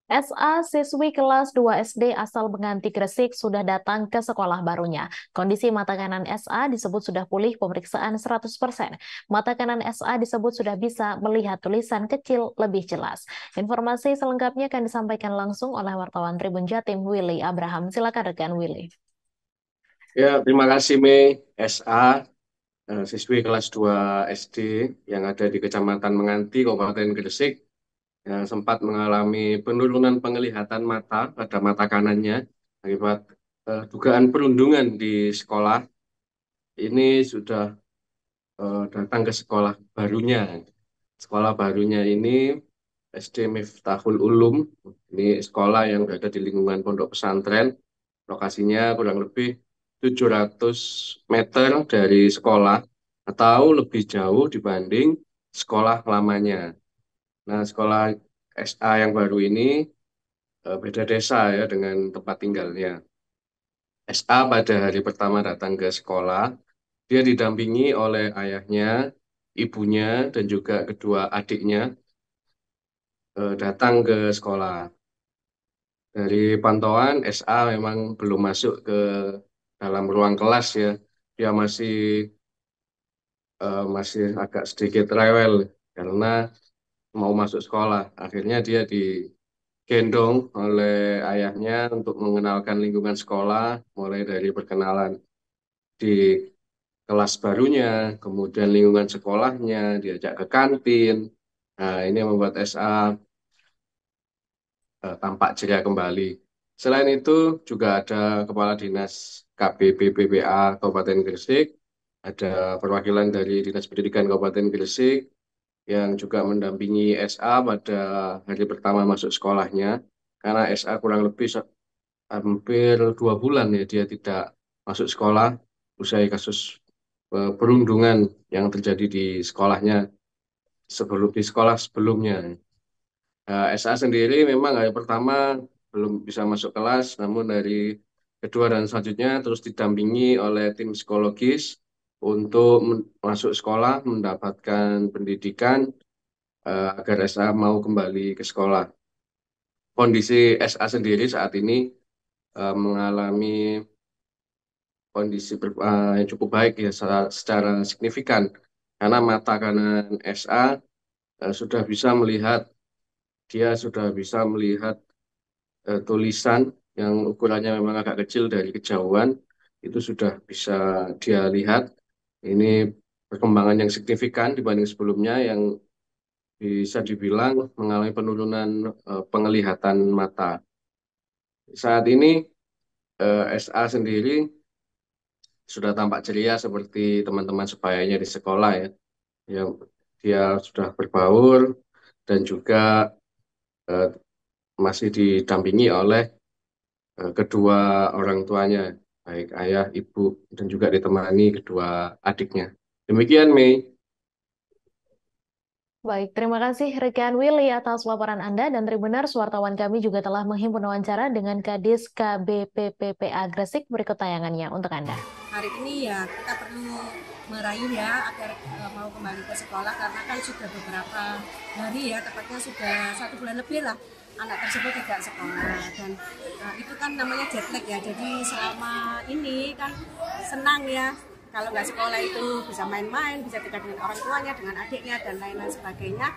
SA siswi kelas 2 SD asal Benganti Gresik sudah datang ke sekolah barunya. Kondisi mata kanan SA disebut sudah pulih pemeriksaan 100%. Mata kanan SA disebut sudah bisa melihat tulisan kecil lebih jelas. Informasi selengkapnya akan disampaikan langsung oleh wartawan Tribun Jatim Willy Abraham. Silakan rekan Willy. Ya, terima kasih Mei. SA, siswi kelas 2 SD yang ada di Kecamatan Menganti, Kabupaten Gresik, yang sempat mengalami penurunan penglihatan mata pada mata kanannya akibat dugaan perundungan di sekolah. Ini sudah datang ke sekolah barunya. Sekolah barunya ini SD Miftahul Ulum. Ini sekolah yang berada di lingkungan pondok pesantren. Lokasinya kurang lebih 700 meter dari sekolah atau lebih jauh dibanding sekolah lamanya. Nah, sekolah SA yang baru ini beda desa ya dengan tempat tinggalnya. SA pada hari pertama datang ke sekolah, dia didampingi oleh ayahnya, ibunya, dan juga kedua adiknya datang ke sekolah. Dari pantauan SA memang belum masuk ke dalam ruang kelas ya. Dia masih agak sedikit rewel karena mau masuk sekolah. Akhirnya dia digendong oleh ayahnya untuk mengenalkan lingkungan sekolah, mulai dari perkenalan di kelas barunya, kemudian lingkungan sekolahnya, diajak ke kantin. Nah, ini yang membuat SA tampak ceria kembali. Selain itu, juga ada Kepala Dinas KBPPPA Kabupaten Gresik, ada perwakilan dari Dinas Pendidikan Kabupaten Gresik, yang juga mendampingi SA pada hari pertama masuk sekolahnya, karena SA kurang lebih hampir 2 bulan ya dia tidak masuk sekolah usai kasus perundungan yang terjadi di sekolahnya di sekolah sebelumnya. SA sendiri memang hari pertama belum bisa masuk kelas, namun dari kedua dan selanjutnya terus didampingi oleh tim psikologis untuk masuk sekolah, mendapatkan pendidikan agar SA mau kembali ke sekolah. Kondisi SA sendiri saat ini mengalami kondisi yang cukup baik ya secara signifikan karena mata kanan SA sudah bisa melihat tulisan yang ukurannya memang agak kecil dari kejauhan itu sudah bisa dia lihat. Ini perkembangan yang signifikan dibanding sebelumnya yang bisa dibilang mengalami penurunan penglihatan mata. Saat ini SA sendiri sudah tampak ceria seperti teman-teman sebayanya di sekolah ya. Yang dia sudah berbaur dan juga eh, masih didampingi oleh kedua orang tuanya, baik ayah, ibu, dan juga ditemani kedua adiknya. Demikian, Mei. Baik, terima kasih rekan Willy atas laporan Anda dan Tribuners, wartawan kami juga telah menghimpun wawancara dengan Kadis KBPPPA Gresik. Berikut tayangannya untuk Anda. Hari ini ya kita perlu meraih ya agar mau kembali ke sekolah karena kan sudah beberapa hari ya, tepatnya sudah 1 bulan lebih lah anak tersebut tidak sekolah dan itu kan namanya jet lag ya, jadi selama ini kan senang ya kalau nggak sekolah itu bisa main-main, bisa dekat dengan orang tuanya, dengan adiknya dan lain-lain sebagainya.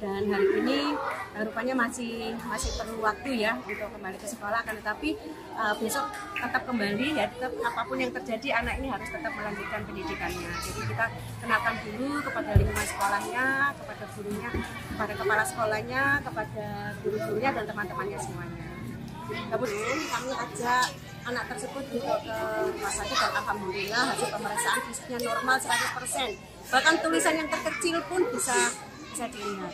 Dan hari ini rupanya masih perlu waktu ya untuk kembali ke sekolah, akan tetapi besok tetap kembali ya, tetap apapun yang terjadi anak ini harus tetap melanjutkan pendidikannya. Jadi kita kenalkan dulu kepada lingkungan sekolahnya, kepada gurunya, kepada kepala sekolahnya, kepada guru-gurunya dan teman-temannya semuanya. Kemudian kami ajak anak tersebut untuk ke rumah sakit dan alhamdulillah hasil pemeriksaan fisiknya normal 100%. Bahkan tulisan yang terkecil pun bisa dilihat.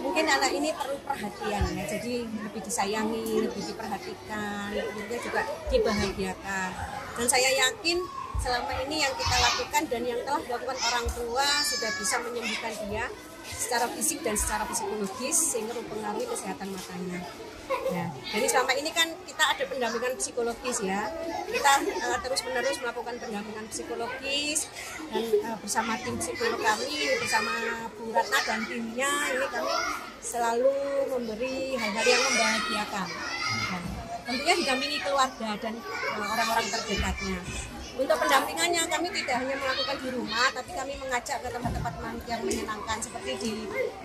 Mungkin anak ini perlu perhatian ya, jadi lebih disayangi, lebih diperhatikan, kemudian juga dibahagiakan. Dan saya yakin selama ini yang kita lakukan dan yang telah dilakukan orang tua sudah bisa menyembuhkan dia secara fisik dan secara psikologis sehingga mempengaruhi kesehatan matanya. Ya, jadi selama ini kan kita ada pendampingan psikologis ya, kita terus-menerus melakukan pendampingan psikologis dan bersama tim psikolog kami, bersama Bu Ratna dan timnya, ini kami selalu memberi hal-hal yang membahagiakan. Dan tentunya didampingi keluarga dan orang-orang terdekatnya. Untuk pendampingannya kami tidak hanya melakukan di rumah, tapi kami mengajak ke tempat-tempat yang menyenangkan seperti di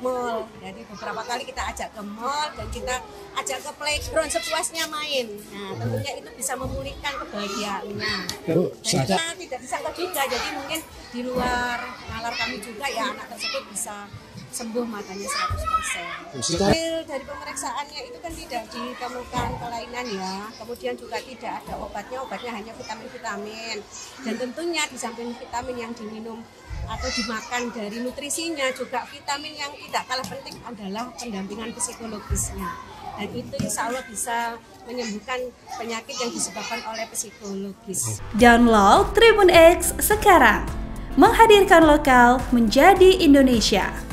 mall. Jadi beberapa kali kita ajak ke mall dan kita ajak ke playground sepuasnya main. Nah, tentunya itu bisa memulihkan kebahagiaannya. Dan kita tidak disangka juga, jadi mungkin di luar nalar kami juga ya anak tersebut bisa sembuh matanya 100%. Hasil dari pemeriksaannya itu kan tidak ditemukan kelainan ya, kemudian juga tidak ada obatnya hanya vitamin-vitamin. Dan tentunya di samping vitamin yang diminum atau dimakan dari nutrisinya, juga vitamin yang tidak kalah penting adalah pendampingan psikologisnya. Dan itu insya Allah bisa menyembuhkan penyakit yang disebabkan oleh psikologis. Download Tribun X sekarang, menghadirkan lokal menjadi Indonesia.